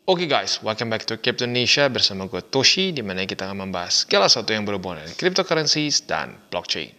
Oke guys, welcome back to Crypto Indonesia bersama gue Toshi, di mana kita akan membahas segala sesuatu yang berhubungan dengan cryptocurrencies dan blockchain.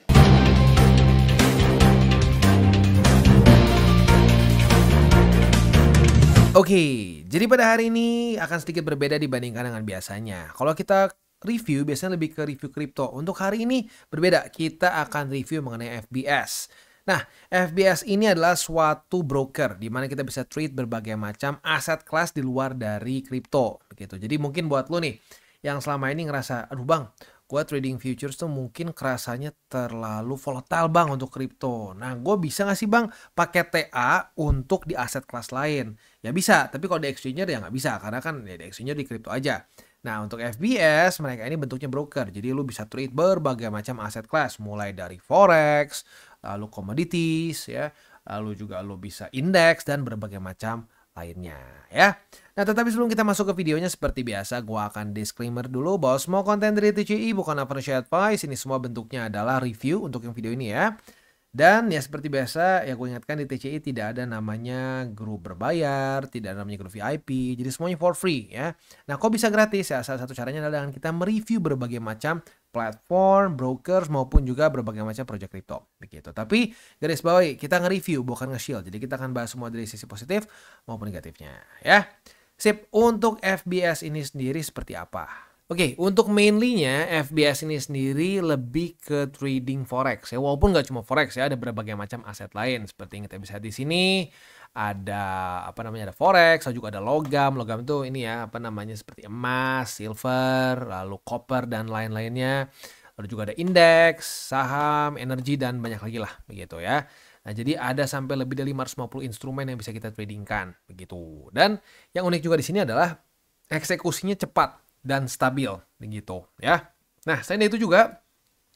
Oke, jadi pada hari ini akan sedikit berbeda dibandingkan dengan biasanya. Kalau kita review, biasanya lebih ke review kripto. Untuk hari ini berbeda, kita akan review mengenai FBS. Nah, FBS ini adalah suatu broker di mana kita bisa trade berbagai macam aset kelas di luar dari kripto. Begitu. Jadi mungkin buat lo nih yang selama ini ngerasa, aduh bang, gue trading futures tuh mungkin kerasanya terlalu volatile bang untuk kripto. Nah, gue bisa nggak sih bang pakai TA untuk di aset kelas lain? Ya bisa, tapi kalau di exchanger ya nggak bisa karena kan ya di exchanger di kripto aja. Nah, untuk FBS mereka ini bentuknya broker. Jadi lu bisa trade berbagai macam aset kelas mulai dari forex, lalu commodities ya, lalu juga lu bisa indeks dan berbagai macam lainnya ya. Nah, tetapi sebelum kita masuk ke videonya seperti biasa, gua akan disclaimer dulu bahwa semua konten dari TCI bukan financial advice. Ini semua bentuknya adalah review untuk yang video ini ya. Dan ya seperti biasa, ya gue ingatkan di TCI tidak ada namanya grup berbayar, tidak ada namanya grup VIP, jadi semuanya for free ya. Nah, kok bisa gratis ya? Salah satu caranya adalah dengan kita mereview berbagai macam platform, brokers, maupun juga berbagai macam proyek kripto. Begitu. Tapi garis bawahi, kita nge-review bukan nge-shield. Jadi kita akan bahas semua dari sisi positif maupun negatifnya ya. Sip, untuk FBS ini sendiri seperti apa? Oke, untuk mainly-nya FBS ini sendiri lebih ke trading forex ya. Walaupun nggak cuma forex ya, ada berbagai macam aset lain seperti yang kita bisa di sini. Ada ada forex, juga ada logam. Logam itu ini ya, seperti emas, silver, lalu copper dan lain-lainnya. Lalu juga ada indeks, saham, energi dan banyak lagi lah begitu ya. Nah, jadi ada sampai lebih dari 550 instrumen yang bisa kita tradingkan begitu. Dan yang unik juga di sini adalah eksekusinya cepat dan stabil begitu ya. Nah, selain itu juga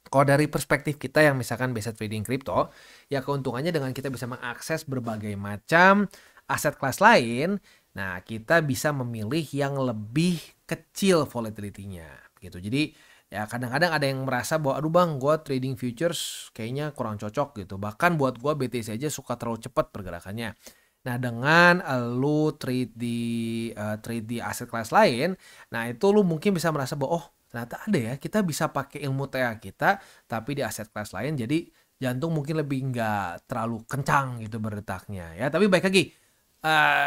kalau dari perspektif kita yang misalkan biasa trading kripto, ya keuntungannya dengan kita bisa mengakses berbagai macam aset kelas lain, nah kita bisa memilih yang lebih kecil volatility-nya gitu. Jadi ya kadang-kadang ada yang merasa bahwa aduh bang, gue trading futures kayaknya kurang cocok gitu. Bahkan buat gue BTC aja suka terlalu cepat pergerakannya. Nah, dengan lu trade di aset kelas lain, nah itu lu mungkin bisa merasa bahwa oh, ternyata ada ya, kita bisa pakai ilmu TA kita tapi di aset kelas lain, jadi jantung mungkin lebih nggak terlalu kencang gitu berdetaknya ya. Tapi baik lagi,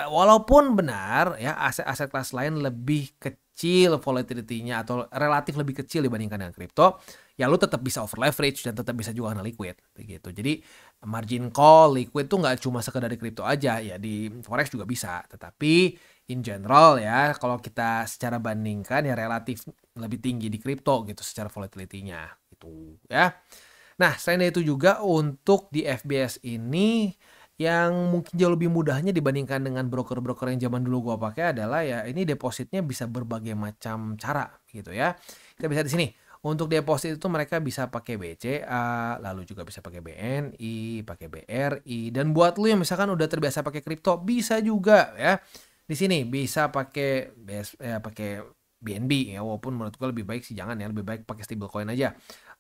walaupun benar ya aset-aset kelas lain lebih kecil volatility-nya atau relatif lebih kecil dibandingkan dengan kripto, ya lu tetap bisa over leverage dan tetap bisa juga kena liquid begitu. Jadi margin call, liquid tuh nggak cuma sekedar di kripto aja ya, di forex juga bisa. Tetapi in general ya, kalau kita secara bandingkan ya relatif lebih tinggi di kripto gitu secara volatility-nya gitu ya. Nah, selain itu juga untuk di FBS ini yang mungkin jauh lebih mudahnya dibandingkan dengan broker-broker yang zaman dulu gua pakai adalah ya ini depositnya bisa berbagai macam cara gitu ya. Kita bisa di sini. Untuk deposit itu mereka bisa pakai BCA, lalu juga bisa pakai BNI, pakai BRI, dan buat lu yang misalkan udah terbiasa pakai kripto bisa juga ya. Di sini bisa pakai pakai BNB ya, walaupun menurut gua lebih baik sih jangan ya, lebih baik pakai stablecoin aja.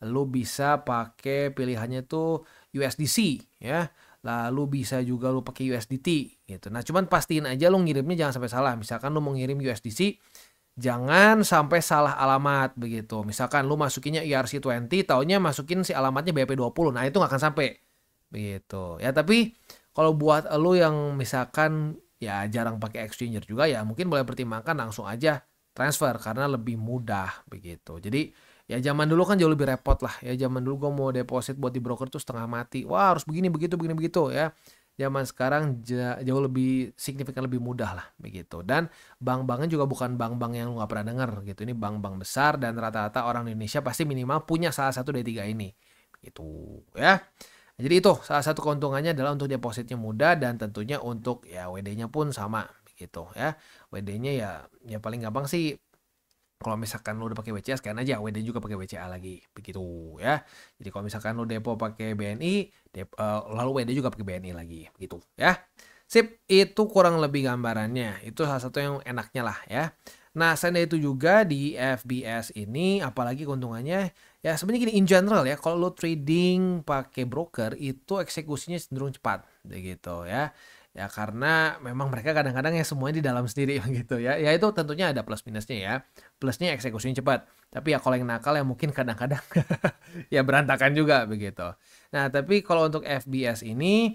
Lu bisa pakai pilihannya tuh USDC ya. Lalu bisa juga lu pakai USDT gitu. Nah, cuman pastiin aja lu ngirimnya jangan sampai salah. Misalkan lu mau ngirim USDC, jangan sampai salah alamat begitu. Misalkan lu masukinnya ERC20, taunya masukin si alamatnya BP20. Nah, itu nggak akan sampai begitu. Ya, tapi kalau buat lu yang misalkan ya jarang pakai exchanger juga ya mungkin boleh pertimbangkan langsung aja transfer karena lebih mudah begitu. Jadi ya zaman dulu kan jauh lebih repot lah ya. Zaman dulu gue mau deposit buat di broker tuh setengah mati. Wah, harus begini begitu ya. Zaman sekarang jauh lebih signifikan lebih mudah lah begitu. Dan bank-banknya juga bukan bank-bank yang lu gak pernah denger gitu. Ini bank-bank besar dan rata-rata orang Indonesia pasti minimal punya salah satu dari tiga ini gitu ya. Jadi itu salah satu keuntungannya adalah untuk depositnya mudah dan tentunya untuk ya WD-nya pun sama gitu ya. WD-nya ya paling gampang sih kalau misalkan lu udah pakai BCA scan aja, WD juga pakai BCA lagi, begitu ya. Jadi kalau misalkan lu depo pakai BNI, lalu WD juga pakai BNI lagi, begitu ya. Sip, itu kurang lebih gambarannya. Itu salah satu yang enaknya lah ya. Nah, selain itu juga di FBS ini, apalagi keuntungannya, ya sebenarnya gini in general ya, kalau lu trading pakai broker itu eksekusinya cenderung cepat, begitu ya. Ya karena memang mereka kadang-kadang ya semuanya di dalam sendiri gitu ya. Ya itu tentunya ada plus minusnya ya. Plusnya eksekusinya cepat. Tapi ya kalau yang nakal ya mungkin kadang-kadang ya berantakan juga begitu. Nah, tapi kalau untuk FBS ini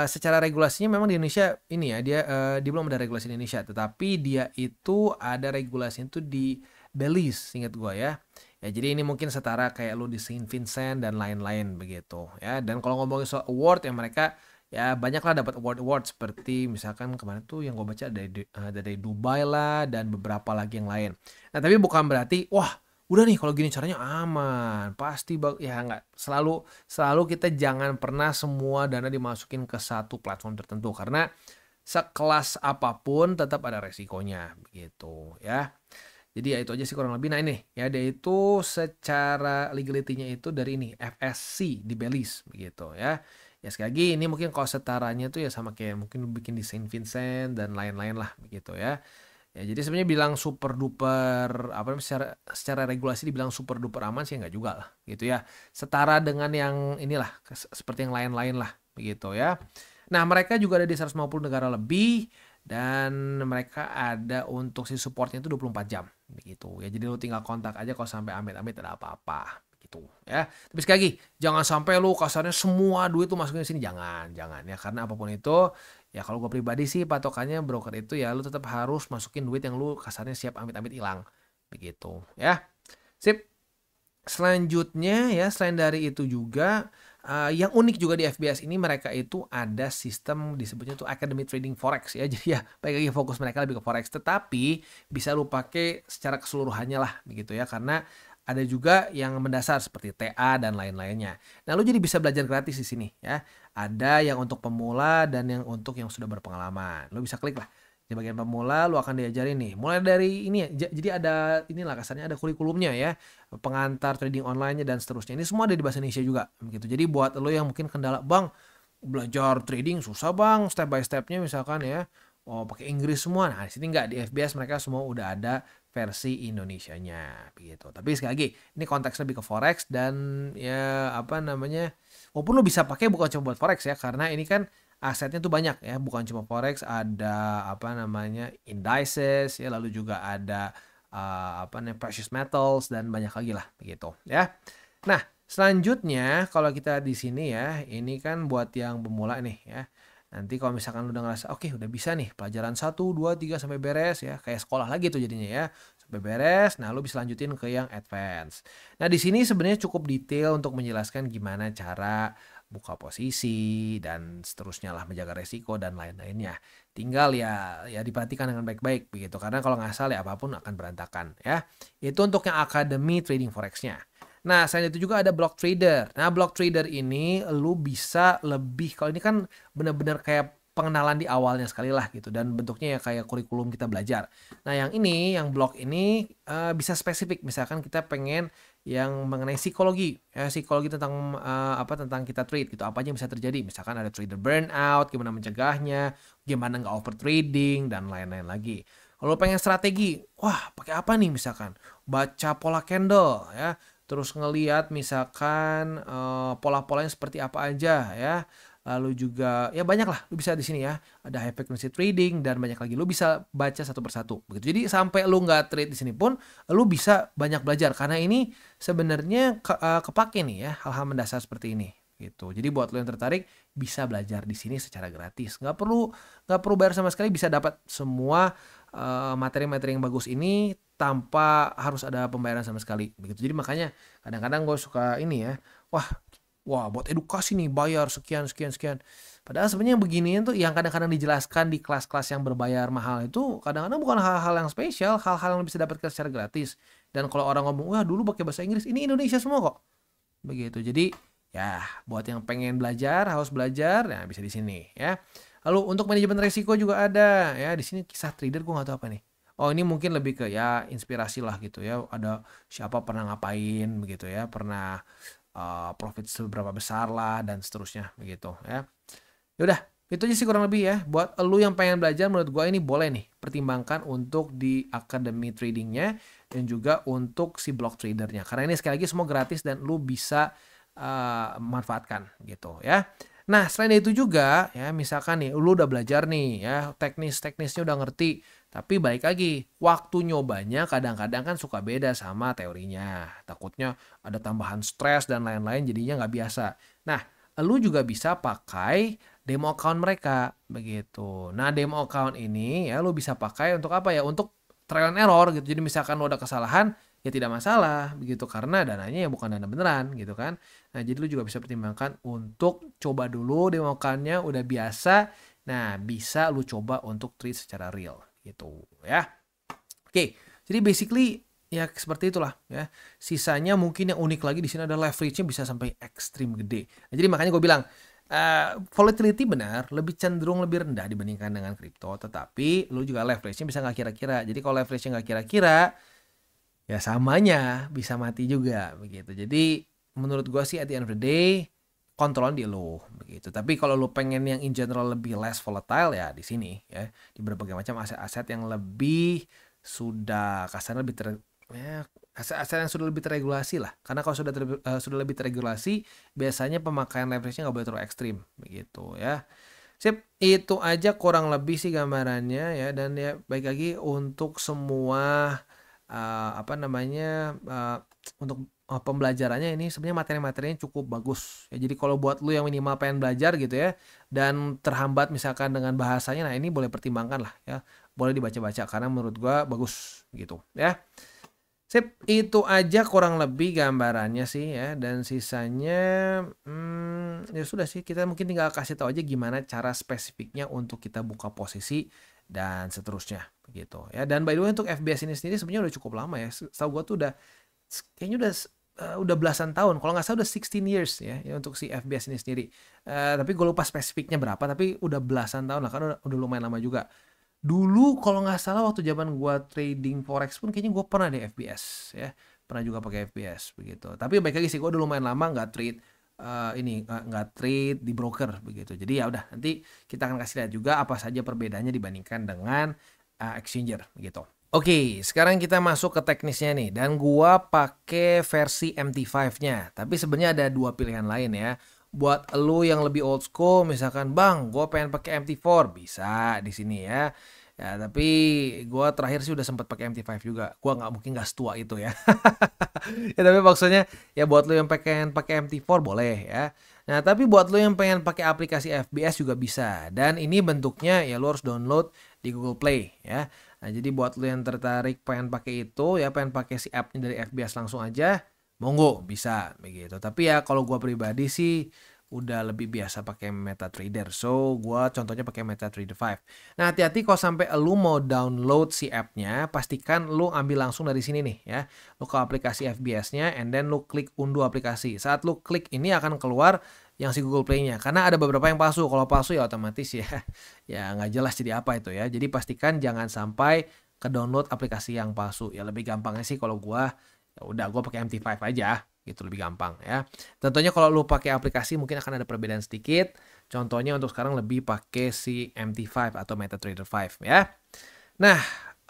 secara regulasinya memang di Indonesia ini ya dia belum ada regulasi di Indonesia, tetapi dia itu ada regulasi itu di Belize, ingat gua ya. Ya, jadi ini mungkin setara kayak lu di Saint Vincent dan lain-lain begitu ya. Dan kalau ngomongin soal award ya mereka ya banyak lah dapat award seperti misalkan kemarin tuh yang gue baca dari Dubai lah dan beberapa lagi yang lain. Nah tapi bukan berarti wah udah nih kalau gini caranya aman pasti ya nggak selalu kita jangan pernah semua dana dimasukin ke satu platform tertentu karena sekelas apapun tetap ada resikonya begitu ya. Jadi ya itu aja sih kurang lebih. Nah ini ya dia itu secara legality-nya itu dari ini FSC di Belize begitu ya. Ya sekali lagi ini mungkin kalau setaranya tuh ya sama kayak mungkin bikin di Saint Vincent dan lain-lain lah begitu ya. Ya jadi sebenarnya bilang super duper apa namanya secara regulasi dibilang super duper aman sih nggak juga lah gitu ya. Setara dengan yang inilah seperti yang lain-lain lah begitu ya. Nah, mereka juga ada di 150 negara lebih dan mereka ada untuk si supportnya itu 24 jam begitu ya. Jadi lu tinggal kontak aja kalau sampai amit-amit ada apa-apa gitu ya. Tapi sekali lagi, jangan sampai lu kasarnya semua duit lu masukin ke sini jangan ya karena apapun itu ya kalau gue pribadi sih patokannya broker itu ya lu tetap harus masukin duit yang lu kasarnya siap amit-amit hilang begitu ya. Sip. Selanjutnya ya selain dari itu juga yang unik juga di FBS ini mereka itu ada sistem disebutnya tuh Academy Trading Forex ya. Jadi ya baik lagi fokus mereka lebih ke forex tetapi bisa lu pakai secara keseluruhannya lah begitu ya karena ada juga yang mendasar seperti TA dan lain-lainnya. Nah, lu jadi bisa belajar gratis di sini ya. Ada yang untuk pemula dan yang untuk yang sudah berpengalaman. Lu bisa klik lah di bagian pemula lu akan diajarin nih mulai dari ini ya jadi ada inilah kasarnya ada kurikulumnya ya pengantar trading online-nya dan seterusnya ini semua ada di bahasa Indonesia juga gitu jadi buat lo yang mungkin kendala bang belajar trading susah bang step by stepnya misalkan ya oh pakai Inggris semua nah di sini nggak di FBS mereka semua udah ada versi Indonesianya begitu tapi sekali lagi ini konteksnya lebih ke forex dan ya apa namanya walaupun lo bisa pakai bukan cuma buat forex ya karena ini kan asetnya tuh banyak ya, bukan cuma forex, ada apa namanya indices ya, lalu juga ada apa namanya precious metals dan banyak lagi lah begitu ya. Nah, selanjutnya kalau kita di sini ya, ini kan buat yang pemula nih ya. Nanti kalau misalkan lu udah ngerasa oke udah bisa nih pelajaran 1, 2, 3 sampai beres ya, kayak sekolah lagi tuh jadinya ya. Sampai beres, nah lu bisa lanjutin ke yang advance. Nah, di sini sebenarnya cukup detail untuk menjelaskan gimana cara buka posisi dan seterusnya lah menjaga resiko dan lain-lainnya. Tinggal ya diperhatikan dengan baik-baik begitu karena kalau nggak salah ya apapun akan berantakan ya. Itu untuk yang Academy Trading Forex-nya. Nah, selain itu juga ada block trader. Nah, block trader ini lu bisa lebih kalau ini kan benar-benar kayak pengenalan di awalnya sekali lah gitu dan bentuknya ya kayak kurikulum kita belajar. Nah, yang ini yang block ini bisa spesifik misalkan kita pengen yang mengenai psikologi ya psikologi tentang tentang kita trade gitu apa aja yang bisa terjadi misalkan ada trader burnout gimana mencegahnya gimana nggak over trading dan lain-lain lagi kalau pengen strategi wah pakai apa nih misalkan baca pola candle ya terus ngelihat misalkan pola-polanya seperti apa aja ya lalu juga ya banyak lah lu bisa di sini ya ada high frequency trading dan banyak lagi lu bisa baca satu persatu begitu jadi sampai lu nggak trade di sini pun lu bisa banyak belajar karena ini sebenarnya kepake nih ya hal-hal mendasar seperti ini gitu jadi buat lu yang tertarik bisa belajar di sini secara gratis nggak perlu bayar sama sekali bisa dapat semua materi-materi yang bagus ini tanpa harus ada pembayaran sama sekali begitu jadi makanya kadang-kadang gue suka ini ya wah buat edukasi nih bayar sekian sekian sekian. Padahal sebenarnya beginian tuh yang kadang-kadang dijelaskan di kelas-kelas yang berbayar mahal itu kadang-kadang bukan hal-hal yang spesial, hal-hal yang bisa dapatkan secara gratis. Dan kalau orang ngomong, wah dulu pakai bahasa Inggris, ini Indonesia semua kok. Begitu. Jadi ya buat yang pengen belajar, harus belajar, nah bisa di sini ya. Lalu untuk manajemen risiko juga ada ya. Di sini kisah trader gue nggak tahu apa nih. Oh ini mungkin lebih ke ya inspirasi lah gitu ya. Ada siapa pernah ngapain begitu ya, pernah profit seberapa besar lah dan seterusnya begitu ya. Yaudah itu aja sih kurang lebih ya. Buat lu yang pengen belajar menurut gue ini boleh nih pertimbangkan untuk di Academy Tradingnya dan juga untuk si block tradernya. Karena ini sekali lagi semua gratis dan lu bisa manfaatkan gitu ya. Nah, selain itu juga ya misalkan nih lu udah belajar nih ya, teknisnya udah ngerti, tapi balik lagi, waktu nyobanya kadang-kadang kan suka beda sama teorinya. Takutnya ada tambahan stres dan lain-lain jadinya nggak biasa. Nah, lu juga bisa pakai demo account mereka begitu. Nah, demo account ini ya lu bisa pakai untuk apa ya? Untuk trial and error gitu. Jadi misalkan lu ada kesalahan ya tidak masalah begitu karena dananya ya bukan dana beneran gitu kan. Nah, jadi lu juga bisa pertimbangkan untuk coba dulu demo account-nya udah biasa. Nah, bisa lu coba untuk treat secara real gitu ya. Oke, jadi basically ya seperti itulah ya. Sisanya mungkin yang unik lagi di sini ada leverage-nya bisa sampai ekstrim gede. Nah, jadi makanya gue bilang volatility benar lebih cenderung lebih rendah dibandingkan dengan kripto, tetapi lu juga leverage-nya bisa nggak kira-kira. Jadi kalau leverage-nya nggak kira-kira, ya samanya bisa mati juga begitu. Jadi menurut gue sih at the end of the day kontrol di lo begitu. Tapi kalau lo pengen yang in general lebih less volatile ya di sini ya di berbagai macam aset-aset yang lebih sudah kasarnya lebih ya, aset-aset yang sudah lebih terregulasi lah. Karena kalau sudah lebih terregulasi biasanya pemakaian leverage-nya nggak boleh terlalu ekstrim begitu ya. Sip, itu aja kurang lebih sih gambarannya ya dan ya baik lagi untuk semua apa namanya untuk pembelajarannya ini sebenarnya materi-materinya cukup bagus ya. Jadi kalau buat lu yang minimal pengen belajar gitu ya dan terhambat misalkan dengan bahasanya, nah ini boleh pertimbangkan lah ya. Boleh dibaca-baca karena menurut gua bagus gitu ya. Sip, itu aja kurang lebih gambarannya sih ya dan sisanya ya sudah sih kita mungkin tinggal kasih tahu aja gimana cara spesifiknya untuk kita buka posisi dan seterusnya begitu ya. Dan by the way untuk FBS ini sendiri sebenarnya udah cukup lama ya. Setahu gua tuh kayaknya udah belasan tahun. Kalau nggak salah udah 16 years ya untuk si FBS ini sendiri. Tapi gue lupa spesifiknya berapa tapi udah belasan tahun lah kan udah lumayan lama juga. Dulu kalau nggak salah waktu zaman gua trading forex pun kayaknya gua pernah di FBS ya. Pernah juga pakai FBS begitu. Tapi baik lagi sih gua udah lumayan lama nggak trade nggak trade di broker begitu. Jadi ya udah nanti kita akan kasih lihat juga apa saja perbedaannya dibandingkan dengan exchanger begitu. Oke, sekarang kita masuk ke teknisnya nih dan gua pakai versi MT5-nya. Tapi sebenarnya ada dua pilihan lain ya. Buat lu yang lebih old school misalkan, "Bang, gua pengen pakai MT4." Bisa di sini ya. Ya, tapi gua terakhir sih udah sempat pakai MT5 juga. Gua mungkin nggak setua itu ya. Ya tapi maksudnya ya buat lu yang pengen pakai MT4 boleh ya. Nah, tapi buat lu yang pengen pakai aplikasi FBS juga bisa. Dan ini bentuknya ya lu harus download di Google Play ya. Nah, jadi buat lu yang tertarik pengen pakai itu ya, pengen pakai si app-nya dari FBS langsung aja, monggo bisa begitu. Tapi ya kalau gua pribadi sih udah lebih biasa pakai MetaTrader. So, gua contohnya pakai MetaTrader 5. Nah, hati-hati kalau sampai lu mau download si app-nya, pastikan lu ambil langsung dari sini nih ya. Lu ke aplikasi FBS-nya and then lu klik unduh aplikasi. Saat lu klik ini akan keluar yang si Google Play-nya. Karena ada beberapa yang palsu. Kalau palsu ya otomatis ya ya nggak jelas jadi apa itu ya. Jadi pastikan jangan sampai ke download aplikasi yang palsu. Ya lebih gampangnya sih kalau gua ya udah gua pakai MT5 aja gitu lebih gampang ya. Tentunya kalau lu pakai aplikasi mungkin akan ada perbedaan sedikit. Contohnya untuk sekarang lebih pakai si MT5 atau MetaTrader 5 ya. Nah,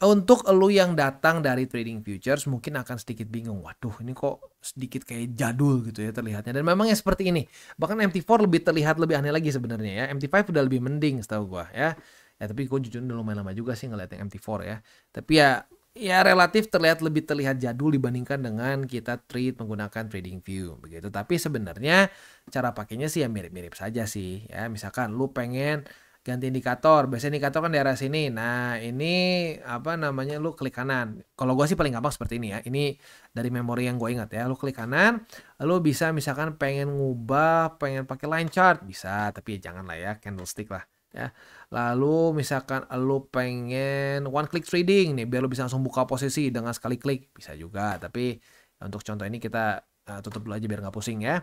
untuk lu yang datang dari trading futures mungkin akan sedikit bingung. Waduh, ini kok sedikit kayak jadul gitu ya terlihatnya. Dan memangnya seperti ini. Bahkan MT4 lebih terlihat lebih aneh lagi sebenarnya ya. MT5 udah lebih mending setahu gua ya. Ya tapi gue jujur udah lumayan lama juga sih ngeliat yang MT4 ya. Tapi ya relatif lebih terlihat jadul dibandingkan dengan kita trade menggunakan TradingView begitu. Tapi sebenarnya cara pakainya sih ya mirip-mirip saja sih ya. Misalkan lu pengen ganti indikator, biasanya indikator kan daerah sini. Nah, ini apa namanya lu klik kanan. Kalau gua sih paling gampang seperti ini ya. Ini dari memori yang gue ingat ya. Lu klik kanan, lu bisa misalkan pengen ngubah, pengen pakai line chart bisa, tapi ya jangan lah ya, candlestick lah ya. Lalu misalkan lu pengen one click trading nih biar lu bisa langsung buka posisi dengan sekali klik bisa juga. Tapi untuk contoh ini kita tutup dulu aja biar nggak pusing ya.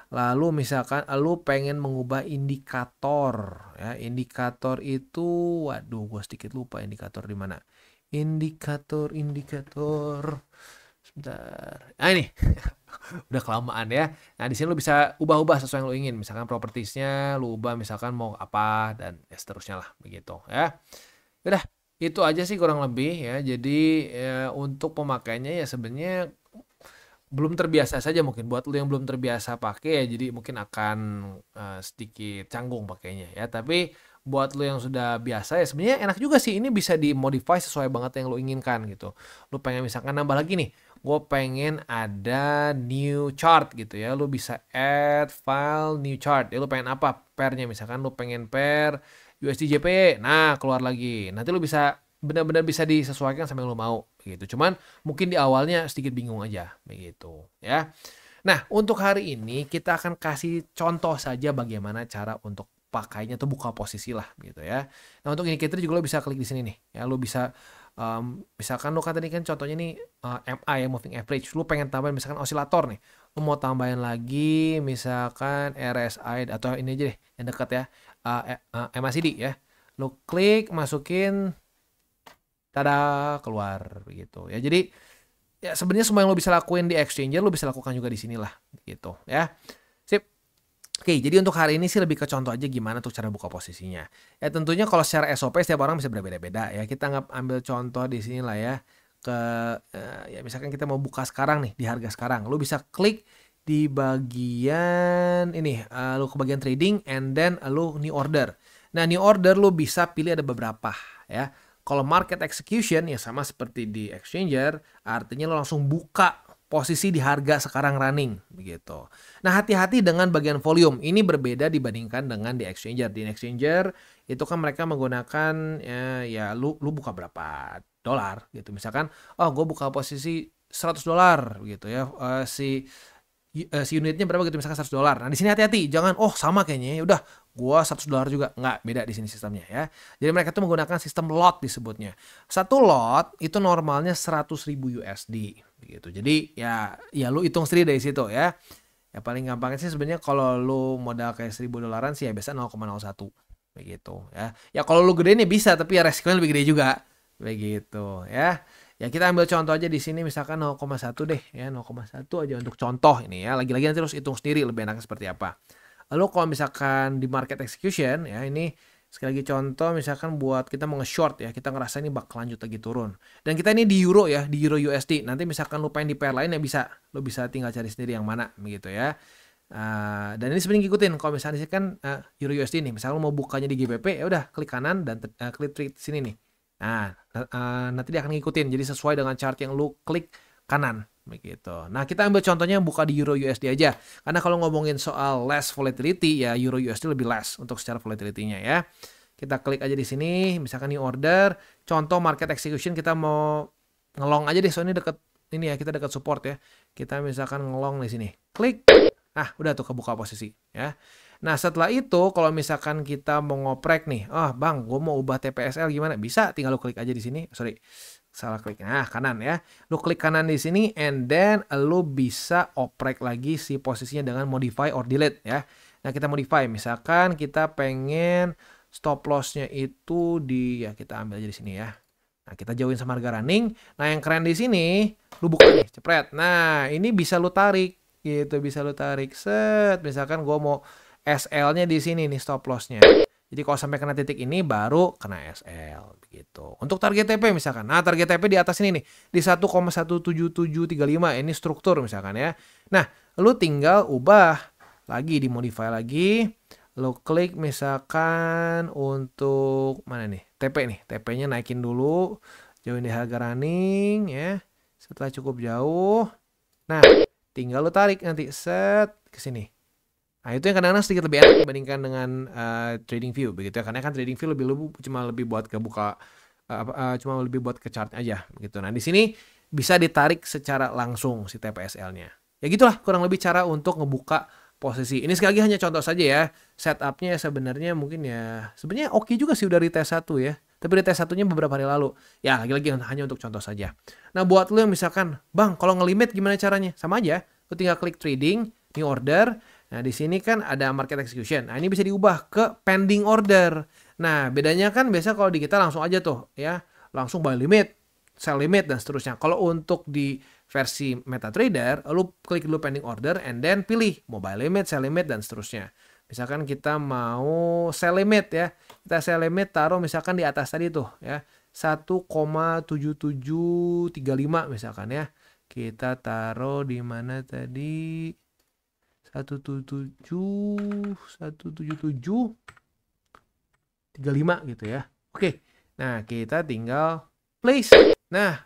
Lalu misalkan lu pengen mengubah indikator ya. Indikator itu waduh gue sedikit lupa indikator di mana. Indikator sebentar. Nah ini udah kelamaan ya. Nah di sini lu bisa ubah-ubah sesuai yang lu ingin. Misalkan propertiesnya lu ubah misalkan mau apa dan ya seterusnya lah begitu ya. Udah itu aja sih kurang lebih ya. Jadi ya, untuk pemakaiannya ya sebenarnya belum terbiasa saja mungkin buat lu yang belum terbiasa pakai ya jadi mungkin akan sedikit canggung pakainya ya. Tapi buat lu yang sudah biasa ya sebenarnya enak juga sih. Ini bisa dimodify sesuai banget yang lu inginkan gitu. Lu pengen misalkan nambah lagi nih, gue pengen ada new chart gitu ya. Lu bisa add file new chart. Ya lu pengen apa pairnya, misalkan lu pengen pair USD JPY. Nah, keluar lagi. Nanti lu bisa benar-benar bisa disesuaikan sama yang lu mau gitu. Cuman mungkin di awalnya sedikit bingung aja begitu ya. Nah, untuk hari ini kita akan kasih contoh saja bagaimana cara untuk pakainya tuh buka posisi lah gitu ya. Nah, untuk indicator juga lo bisa klik di sini nih ya. Lo bisa misalkan lo kan tadi kan contohnya nih MA ya, moving average. Lo pengen tambahin misalkan osilator nih. Lo mau tambahin lagi misalkan RSI atau ini aja deh yang dekat ya. MACD ya. Lo klik masukin, tada, keluar gitu ya. Jadi ya sebenarnya semua yang lo bisa lakuin di exchanger lo bisa lakukan juga di sini lah gitu ya. Sip. Oke, jadi untuk hari ini sih lebih ke contoh aja gimana tuh cara buka posisinya. Ya tentunya kalau secara SOP setiap orang bisa berbeda-beda ya. Kita ambil contoh di sini lah ya. Ke ya misalkan kita mau buka sekarang nih di harga sekarang. Lo bisa klik di bagian ini, lo ke bagian trading and then lo new order. Nah, new order lo bisa pilih ada beberapa ya. Kalau market execution ya sama seperti di exchanger, artinya lo langsung buka posisi di harga sekarang running begitu. Nah, hati-hati dengan bagian volume. Ini berbeda dibandingkan dengan di exchanger. Di exchanger itu kan mereka menggunakan ya lu buka berapa dolar gitu. Misalkan gue buka posisi $100 gitu ya. Si unitnya berapa gitu, misalkan $100. Nah, di sini hati-hati, jangan sama kayaknya ya udah gua $100 juga. Nggak, beda di sini sistemnya ya. Jadi mereka tuh menggunakan sistem lot disebutnya. Satu lot itu normalnya 100.000 USD gitu. Jadi ya lu hitung sendiri dari situ ya. Ya paling gampangnya sih sebenarnya kalau lu modal kayak $1.000 sih ya biasa 0,01 begitu ya. Ya kalau lu gede nih bisa, tapi ya resikonya lebih gede juga begitu ya. Ya kita ambil contoh aja di sini misalkan 0,1 deh ya, 0,1 aja untuk contoh ini ya. Lagi-lagi nanti terus hitung sendiri lebih enaknya seperti apa. Lalu kalau misalkan di market execution ya, ini sekali lagi contoh misalkan buat kita mau nge-short ya, kita ngerasa ini bakal lanjut lagi turun. Dan kita ini di euro ya, di euro USD. Nanti misalkan lu pengen di pair lain ya bisa, lu bisa tinggal cari sendiri yang mana begitu ya. Dan ini sebenarnya ngikutin kalau misalnya sih kan euro USD nih, misalkan lu mau bukanya di GBP ya udah klik kanan dan klik trade sini nih. Nah, nanti dia akan ngikutin. Jadi sesuai dengan chart yang lu klik kanan begitu. Nah, kita ambil contohnya buka di Euro USD aja. Karena kalau ngomongin soal less volatility ya Euro USD lebih less untuk secara volatility-nya ya. Kita klik aja di sini, misalkan new order, contoh market execution kita mau ngelong aja deh soalnya deket ini ya, kita dekat support ya. Kita misalkan ngelong di sini. Klik. Udah tuh kebuka posisi ya. Nah, setelah itu kalau misalkan kita mau ngoprek nih, bang, gue mau ubah TPSL gimana? Bisa, tinggal lu klik aja di sini. Sorry, salah klik. Nah, kanan ya. Lu klik kanan di sini, and then lu bisa oprek lagi si posisinya dengan modify or delete ya. Nah, kita modify. Misalkan kita pengen stop loss-nya itu ya kita ambil aja di sini ya. Nah, kita jauhin sama harga running. Nah, yang keren di sini, lu buka nih, cepret. Nah, ini bisa lu tarik gitu, bisa lu tarik. Set, misalkan gue mau SL-nya di sini nih stop loss-nya. Jadi kalau sampai kena titik ini baru kena SL begitu. Untuk target TP misalkan. Nah, target TP di atas ini nih di 1,17735 ini struktur misalkan ya. Nah, lu tinggal ubah lagi, dimodify lagi. Lu klik misalkan untuk mana nih? TP nih. TP-nya naikin dulu. Jauhin di harga running ya. Setelah cukup jauh. Nah, tinggal lu tarik nanti set ke sini. Nah, itu yang kadang-kadang sedikit lebih enak dibandingkan dengan trading view begitu ya. Karena kan trading view cuma lebih buat ke buka cuma lebih buat ke chart aja begitu. Nah, di sini bisa ditarik secara langsung si TPSL-nya. Ya gitulah kurang lebih cara untuk ngebuka posisi. Ini sekali lagi hanya contoh saja ya. Setupnya sebenarnya mungkin ya sebenarnya oke juga sih udah di tes 1 ya. Tapi di tes 1-nya beberapa hari lalu. Ya, lagi-lagi hanya untuk contoh saja. Nah, buat lu yang misalkan, "Bang, kalau ngelimit gimana caranya?" Sama aja. Lu tinggal klik trading, new order. Nah, di sini kan ada market execution. Nah, ini bisa diubah ke pending order. Nah, bedanya kan biasa kalau di kita langsung aja tuh ya, langsung buy limit, sell limit dan seterusnya. Kalau untuk di versi MetaTrader, lu klik dulu pending order and then pilih mau buy limit, sell limit dan seterusnya. Misalkan kita mau sell limit ya. Kita sell limit taruh misalkan di atas tadi tuh ya. 1,7735 misalkan ya. Kita taruh di mana tadi? 177.35 gitu ya. Oke. Nah, kita tinggal place. Nah,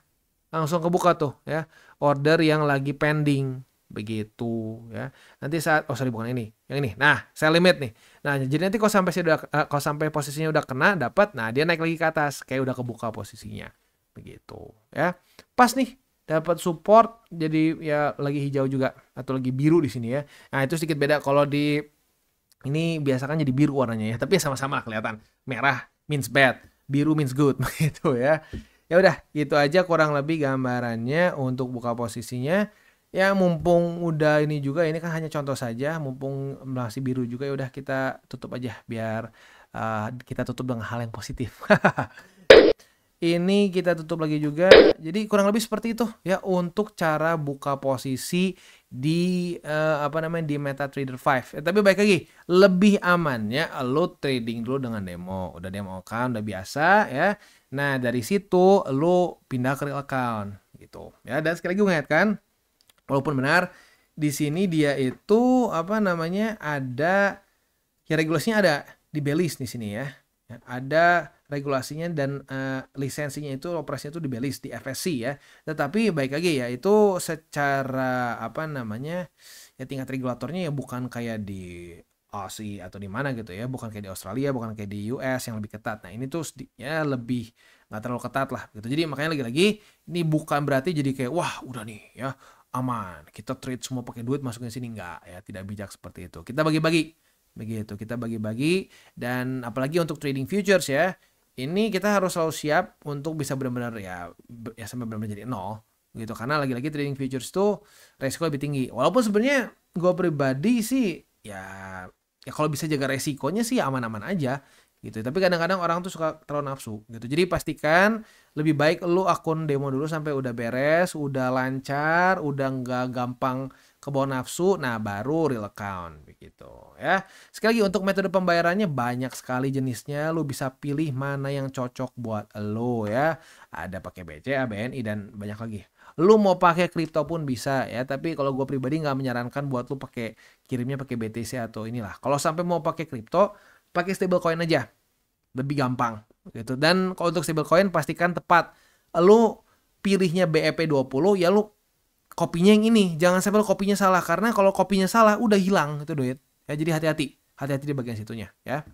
langsung kebuka tuh ya. Order yang lagi pending. Begitu ya. Nanti saat bukan ini, yang ini. Nah, sell limit nih. Nah, jadi nanti kalau sampai posisinya udah kena dapat, nah dia naik lagi ke atas kayak udah kebuka posisinya. Begitu ya. Pas nih dapat support jadi ya lagi hijau juga atau lagi biru di sini ya. Nah, itu sedikit beda kalau di ini biasakan jadi biru warnanya ya, tapi sama-sama lah kelihatan. Merah means bad, biru means good begitu ya. Ya udah, gitu aja kurang lebih gambarannya untuk buka posisinya. Ya mumpung udah ini juga, ini kan hanya contoh saja, mumpung masih biru juga ya udah kita tutup aja biar kita tutup dengan hal yang positif. Ini kita tutup lagi juga. Jadi kurang lebih seperti itu ya untuk cara buka posisi di di MetaTrader 5. Tapi baik lagi, lebih aman ya lo trading dulu dengan demo. Udah demo account udah biasa ya. Nah, dari situ lo pindah ke real account gitu. Ya, dan sekali lagi gue ingatkan, walaupun benar di sini dia itu ada ya regulasinya ada di Belize di sini ya. Ada regulasinya dan lisensinya itu operasinya itu di Belize di FSC ya. Tetapi baik lagi ya itu secara ya tingkat regulatornya ya bukan kayak di Aussie atau di mana gitu ya, bukan kayak di Australia, bukan kayak di US yang lebih ketat. Nah, ini tuh ya lebih nggak terlalu ketat lah gitu. Jadi makanya lagi-lagi ini bukan berarti jadi kayak wah udah nih ya aman, kita trade semua pakai duit masukin sini, enggak ya, tidak bijak seperti itu. Kita bagi-bagi. Begitu, kita bagi-bagi dan apalagi untuk trading futures ya. Ini kita harus selalu siap untuk bisa benar-benar ya sampai benar-benar jadi nol gitu, karena lagi-lagi trading futures tuh resiko lebih tinggi. Walaupun sebenarnya gue pribadi sih ya kalau bisa jaga resikonya sih aman-aman aja gitu. Tapi kadang-kadang orang tuh suka terlalu nafsu gitu. Jadi pastikan lebih baik lu akun demo dulu sampai udah beres, udah lancar, udah nggak gampang kebawa nafsu, nah baru real account begitu ya. Sekali lagi untuk metode pembayarannya banyak sekali jenisnya, lu bisa pilih mana yang cocok buat lo ya. Ada pakai BCA, BNI dan banyak lagi. Lu mau pakai kripto pun bisa ya, tapi kalau gue pribadi nggak menyarankan buat lu kirimnya pakai BTC atau inilah. Kalau sampai mau pakai kripto, pakai stablecoin aja, lebih gampang gitu. Dan kalau untuk stablecoin pastikan tepat. Lu pilihnya BEP20 ya lu kopinya yang ini, jangan sampai kopinya salah, karena kalau kopinya salah udah hilang itu duit ya. Jadi hati-hati di bagian situnya ya.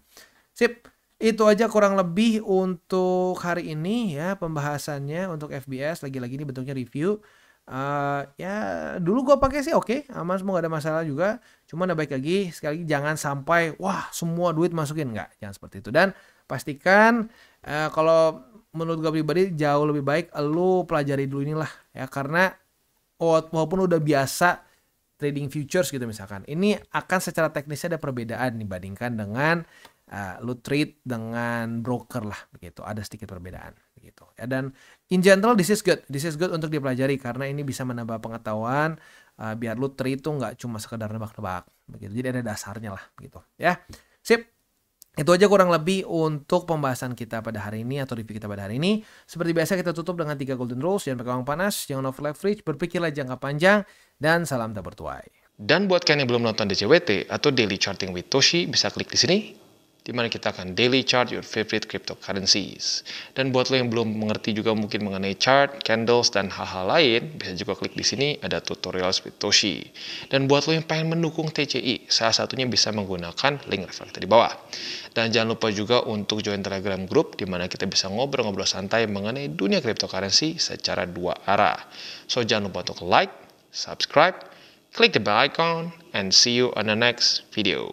Sip, itu aja kurang lebih untuk hari ini ya pembahasannya untuk FBS. Lagi-lagi ini bentuknya review. Ya dulu gue pakai sih oke, aman semua, gak ada masalah juga. Cuman ada baik lagi, sekali lagi jangan sampai wah semua duit masukin, nggak, jangan seperti itu. Dan pastikan kalau menurut gue pribadi jauh lebih baik lu pelajari dulu inilah ya, karena walaupun udah biasa trading futures gitu misalkan, ini akan secara teknisnya ada perbedaan dibandingkan dengan lu trade dengan broker lah begitu, ada sedikit perbedaan begitu ya. Dan in general this is good untuk dipelajari karena ini bisa menambah pengetahuan biar lu trade tuh nggak cuma sekedar nebak-nebak begitu, jadi ada dasarnya lah begitu ya. Sip, itu aja kurang lebih untuk pembahasan kita pada hari ini atau review kita pada hari ini. Seperti biasa kita tutup dengan 3 golden rules. Jangan pakai uang panas, jangan over leverage, berpikirlah jangka panjang, dan salam tak bertuai. Dan buat kalian yang belum nonton DCWT atau Daily Charting with Toshi, bisa klik di sini, di mana kita akan daily chart your favorite cryptocurrencies. Dan buat lo yang belum mengerti juga mungkin mengenai chart, candles, dan hal-hal lain, bisa juga klik di sini, ada tutorials with Toshi. Dan buat lo yang pengen mendukung TCI, salah satunya bisa menggunakan link referral di bawah. Dan jangan lupa juga untuk join Telegram group, di mana kita bisa ngobrol-ngobrol santai mengenai dunia cryptocurrency secara 2 arah. So jangan lupa untuk like, subscribe, click the bell icon, and see you on the next video.